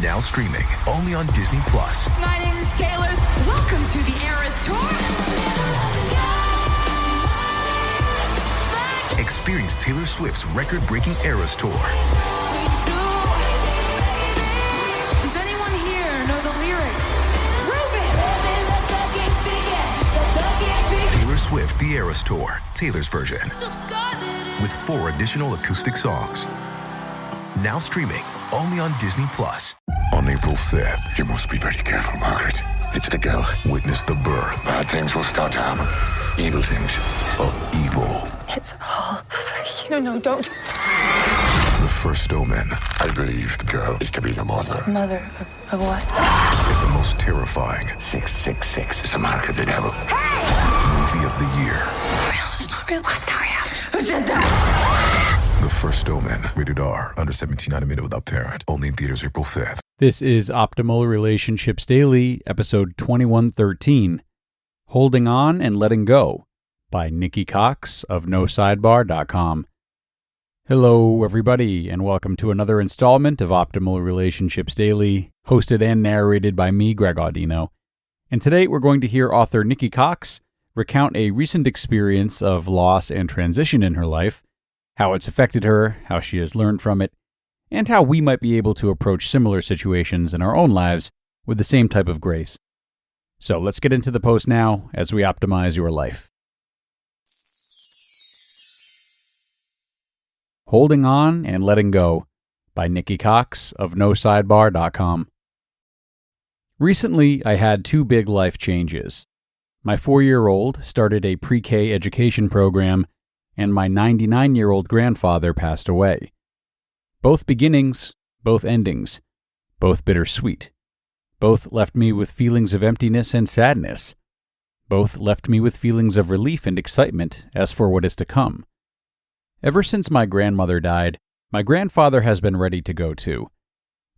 Now streaming only on Disney Plus. My name is Taylor. Welcome to the Eras Tour. Experience Taylor Swift's record-breaking Eras Tour. Does anyone here know the lyrics? Prove it! Taylor Swift The Eras Tour, Taylor's version, with 4 additional acoustic songs. Now streaming only on Disney Plus. On April 5th, You must be very careful, Margaret. It's the girl. witness the birth Bad things will start to happen. Evil things. of evil. It's all for you. No, don't. The first omen I believe the girl is to be the mother. Mother of what? is the most terrifying 666 is the mark of the devil. movie of the year. It's not real. It's not real. Who said that? The First Omen, rated R, under 17, not admitted without parent. Only in theaters April 5th. This is Optimal Relationships Daily, episode 2113, Holding On and Letting Go, by Nikki Cox of NoSidebar.com. Hello, everybody, and welcome to another installment of Optimal Relationships Daily, hosted and narrated by me, Greg Audino. And today we're going to hear author Nikki Cox recount a recent experience of loss and transition in her life, how it's affected her, how she has learned from it, and how we might be able to approach similar situations in our own lives with the same type of grace. So let's get into the post now as we optimize your life. Holding On and Letting Go, by Nikki Cox of NoSidebar.com. Recently, I had 2 big life changes. My 4-year-old started a pre-K education program, and my 99-year-old grandfather passed away. Both beginnings, both endings, both bittersweet. Both left me with feelings of emptiness and sadness. Both left me with feelings of relief and excitement as for what is to come. Ever since my grandmother died, my grandfather has been ready to go too.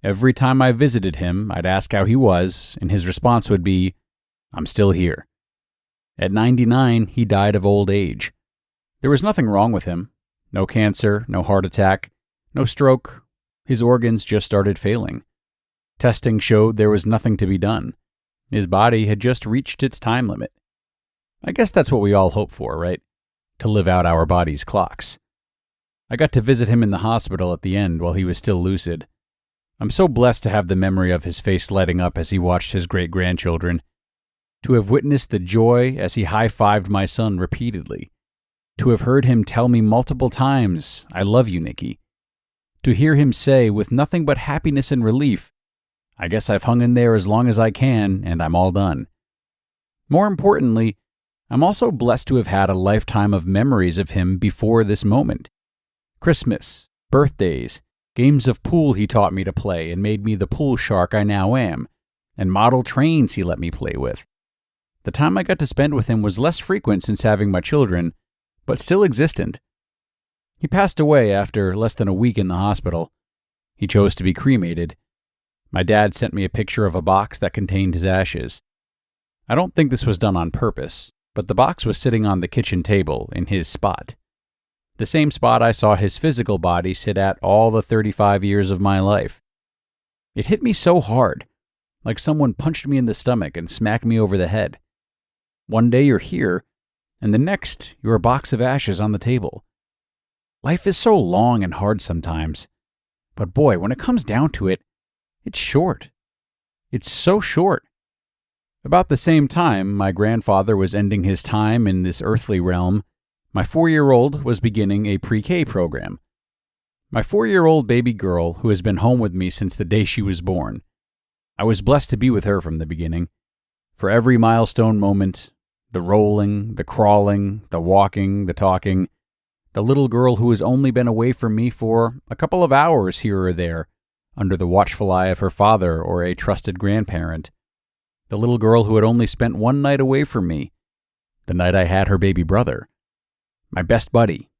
Every time I visited him, I'd ask how he was, and his response would be, "I'm still here." At 99, he died of old age. There was nothing wrong with him. No cancer, no heart attack, no stroke. His organs just started failing. Testing showed there was nothing to be done. His body had just reached its time limit. I guess that's what we all hope for, right? To live out our body's clocks. I got to visit him in the hospital at the end while he was still lucid. I'm so blessed to have the memory of his face lighting up as he watched his great-grandchildren. To have witnessed the joy as he high-fived my son repeatedly. To have heard him tell me multiple times, "I love you, Nikki." To hear him say, with nothing but happiness and relief, "I guess I've hung in there as long as I can, and I'm all done." More importantly, I'm also blessed to have had a lifetime of memories of him before this moment. Christmas, birthdays, games of pool he taught me to play and made me the pool shark I now am, and model trains he let me play with. The time I got to spend with him was less frequent since having my children, but still existent. He passed away after less than a week in the hospital. He chose to be cremated. My dad sent me a picture of a box that contained his ashes. I don't think this was done on purpose, but the box was sitting on the kitchen table in his spot. The same spot I saw his physical body sit at all the 35 years of my life. It hit me so hard, like someone punched me in the stomach and smacked me over the head. One day you're here, and the next, you're a box of ashes on the table. Life is so long and hard sometimes. But boy, when it comes down to it, it's short. It's so short. About the same time my grandfather was ending his time in this earthly realm, my 4-year-old was beginning a pre-K program. My 4-year-old baby girl, who has been home with me since the day she was born. I was blessed to be with her from the beginning. For every milestone moment, the rolling, the crawling, the walking, the talking, the little girl who has only been away from me for a couple of hours here or there, under the watchful eye of her father or a trusted grandparent. The little girl who had only spent one night away from me, the night I had her baby brother. My best buddy.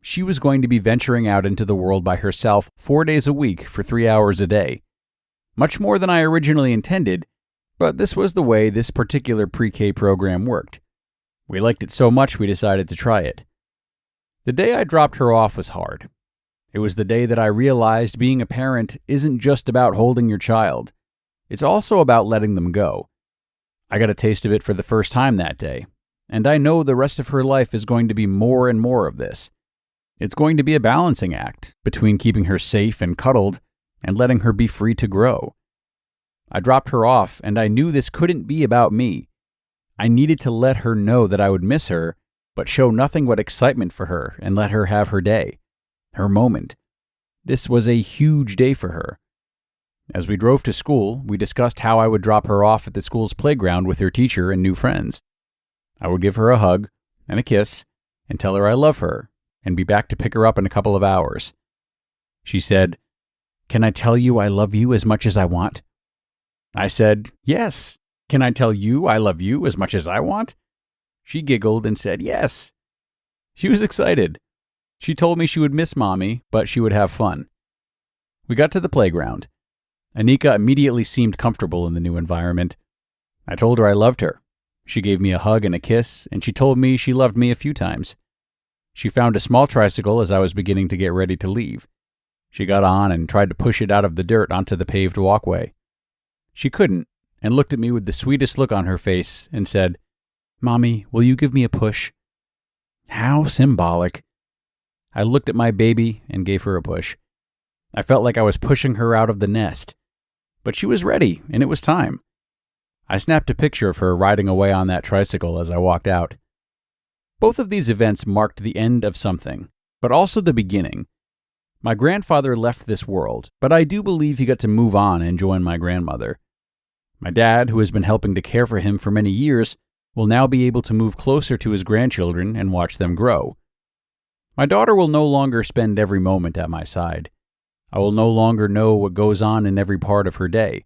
She was going to be venturing out into the world by herself 4 days a week for 3 hours a day. Much more than I originally intended, but this was the way this particular pre-K program worked. We liked it so much we decided to try it. The day I dropped her off was hard. It was the day that I realized being a parent isn't just about holding your child. It's also about letting them go. I got a taste of it for the first time that day, and I know the rest of her life is going to be more and more of this. It's going to be a balancing act between keeping her safe and cuddled and letting her be free to grow. I dropped her off, and I knew this couldn't be about me. I needed to let her know that I would miss her, but show nothing but excitement for her and let her have her day, her moment. This was a huge day for her. As we drove to school, we discussed how I would drop her off at the school's playground with her teacher and new friends. I would give her a hug and a kiss and tell her I love her and be back to pick her up in a couple of hours. She said, "Can I tell you I love you as much as I want?" I said, "Yes. Can I tell you I love you as much as I want?" She giggled and said, "Yes." She was excited. She told me she would miss Mommy, but she would have fun. We got to the playground. Anika immediately seemed comfortable in the new environment. I told her I loved her. She gave me a hug and a kiss, and she told me she loved me a few times. She found a small tricycle as I was beginning to get ready to leave. She got on and tried to push it out of the dirt onto the paved walkway. She couldn't, and looked at me with the sweetest look on her face and said, "Mommy, will you give me a push?" How symbolic. I looked at my baby and gave her a push. I felt like I was pushing her out of the nest. But she was ready, and it was time. I snapped a picture of her riding away on that tricycle as I walked out. Both of these events marked the end of something, but also the beginning. My grandfather left this world, but I do believe he got to move on and join my grandmother. My dad, who has been helping to care for him for many years, will now be able to move closer to his grandchildren and watch them grow. My daughter will no longer spend every moment at my side. I will no longer know what goes on in every part of her day.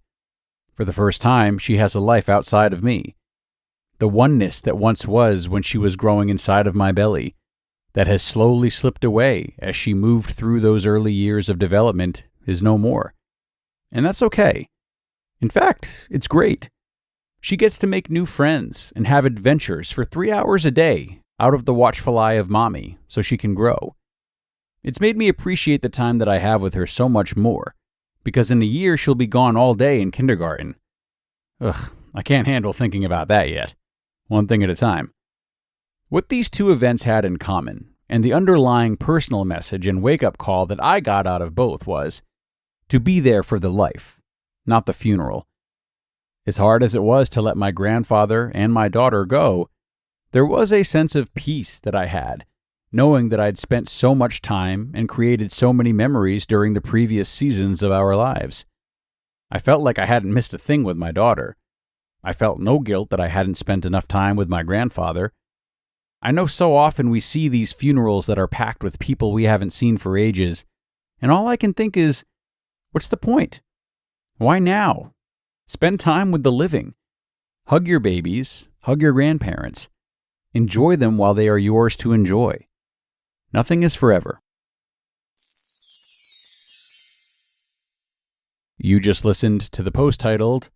For the first time, she has a life outside of me. The oneness that once was when she was growing inside of my belly, that has slowly slipped away as she moved through those early years of development, is no more. And that's okay. In fact, it's great. She gets to make new friends and have adventures for 3 hours a day out of the watchful eye of Mommy so she can grow. It's made me appreciate the time that I have with her so much more, because in a year she'll be gone all day in kindergarten. Ugh, I can't handle thinking about that yet. One thing at a time. What these two events had in common, and the underlying personal message and wake-up call that I got out of both was to be there for the life, not the funeral. As hard as it was to let my grandfather and my daughter go, there was a sense of peace that I had, knowing that I'd spent so much time and created so many memories during the previous seasons of our lives. I felt like I hadn't missed a thing with my daughter. I felt no guilt that I hadn't spent enough time with my grandfather. I know so often we see these funerals that are packed with people we haven't seen for ages, and all I can think is, what's the point? Why now? Spend time with the living. Hug your babies, hug your grandparents. Enjoy them while they are yours to enjoy. Nothing is forever. You just listened to the post titled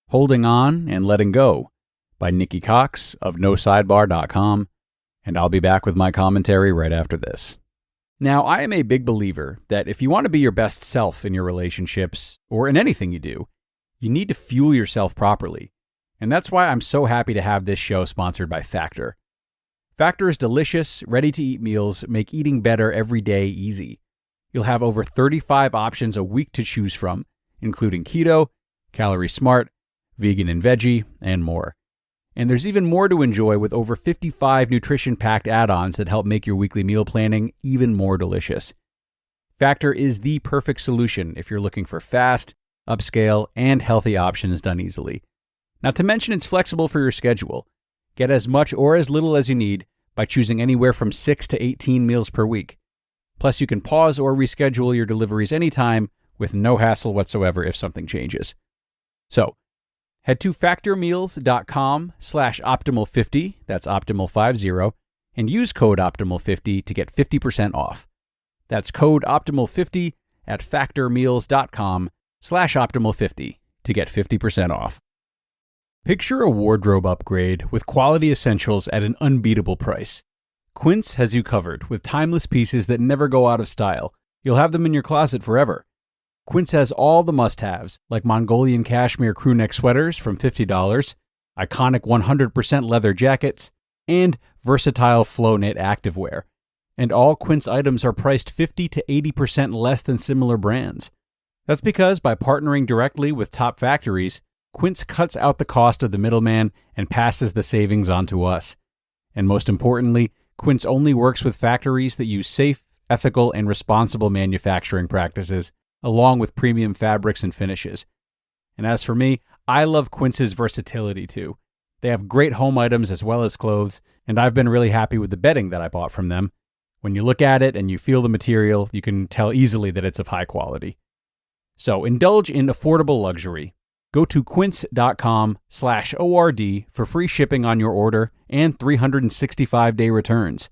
Holding On and Letting Go by Nikki Cox of NoSidebar.com, and I'll be back with my commentary right after this. Now, I am a big believer that if you want to be your best self in your relationships, or in anything you do, you need to fuel yourself properly. And that's why I'm so happy to have this show sponsored by Factor. Factor's delicious, ready-to-eat meals make eating better every day easy. You'll have over 35 options a week to choose from, including keto, calorie smart, vegan and veggie, and more. And there's even more to enjoy with over 55 nutrition-packed add-ons that help make your weekly meal planning even more delicious. Factor is the perfect solution if you're looking for fast, upscale, and healthy options done easily. Not to mention it's flexible for your schedule. Get as much or as little as you need by choosing anywhere from 6 to 18 meals per week. Plus, you can pause or reschedule your deliveries anytime with no hassle whatsoever if something changes. So, head to factormeals.com/optimal50, that's optimal50, and use code optimal50 to get 50% off. That's code optimal50 at factormeals.com/optimal50 to get 50% off. Picture a wardrobe upgrade with quality essentials at an unbeatable price. Quince has you covered with timeless pieces that never go out of style, you'll have them in your closet forever. Quince has all the must-haves, like Mongolian cashmere crewneck sweaters from $50, iconic 100% leather jackets, and versatile flow knit activewear. And all Quince items are priced 50 to 80% less than similar brands. That's because by partnering directly with top factories, Quince cuts out the cost of the middleman and passes the savings on to us. And most importantly, Quince only works with factories that use safe, ethical, and responsible manufacturing practices, along with premium fabrics and finishes. And as for me, I love Quince's versatility too. They have great home items as well as clothes, and I've been really happy with the bedding that I bought from them. When you look at it and you feel the material, you can tell easily that it's of high quality. So indulge in affordable luxury. Go to quince.com/ORD for free shipping on your order and 365-day returns.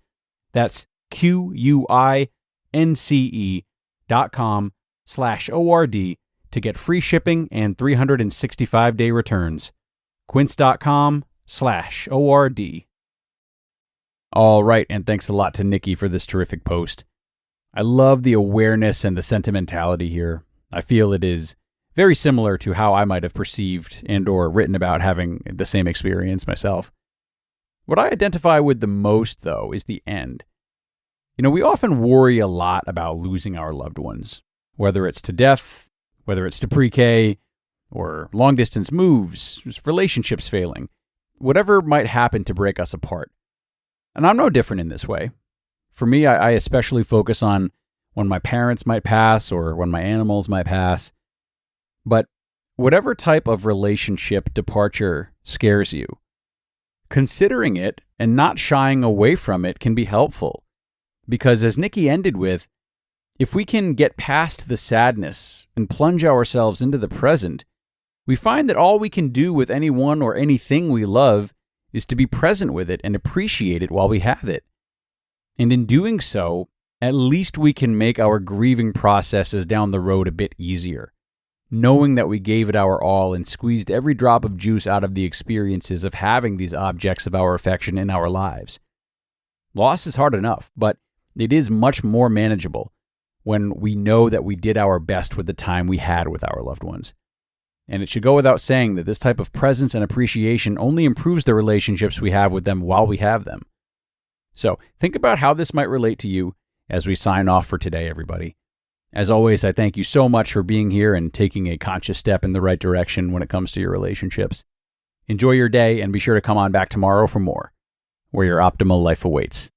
That's QUINCE.com/ORD to get free shipping and 365-day returns. Quince.com/ORD. All right, and thanks a lot to Nikki for this terrific post. I love the awareness and the sentimentality here. I feel it is very similar to how I might have perceived and or written about having the same experience myself. What I identify with the most, though, is the end. We often worry a lot about losing our loved ones, whether it's to death, whether it's to pre-K, or long-distance moves, relationships failing, whatever might happen to break us apart. And I'm no different in this way. For me, I especially focus on when my parents might pass or when my animals might pass. But whatever type of relationship departure scares you, considering it and not shying away from it can be helpful. Because as Nikki ended with, if we can get past the sadness and plunge ourselves into the present, we find that all we can do with anyone or anything we love is to be present with it and appreciate it while we have it. And in doing so, at least we can make our grieving processes down the road a bit easier, knowing that we gave it our all and squeezed every drop of juice out of the experiences of having these objects of our affection in our lives. Loss is hard enough, but it is much more manageable when we know that we did our best with the time we had with our loved ones. And it should go without saying that this type of presence and appreciation only improves the relationships we have with them while we have them. So think about how this might relate to you as we sign off for today, everybody. As always, I thank you so much for being here and taking a conscious step in the right direction when it comes to your relationships. Enjoy your day and be sure to come on back tomorrow for more, where your optimal life awaits.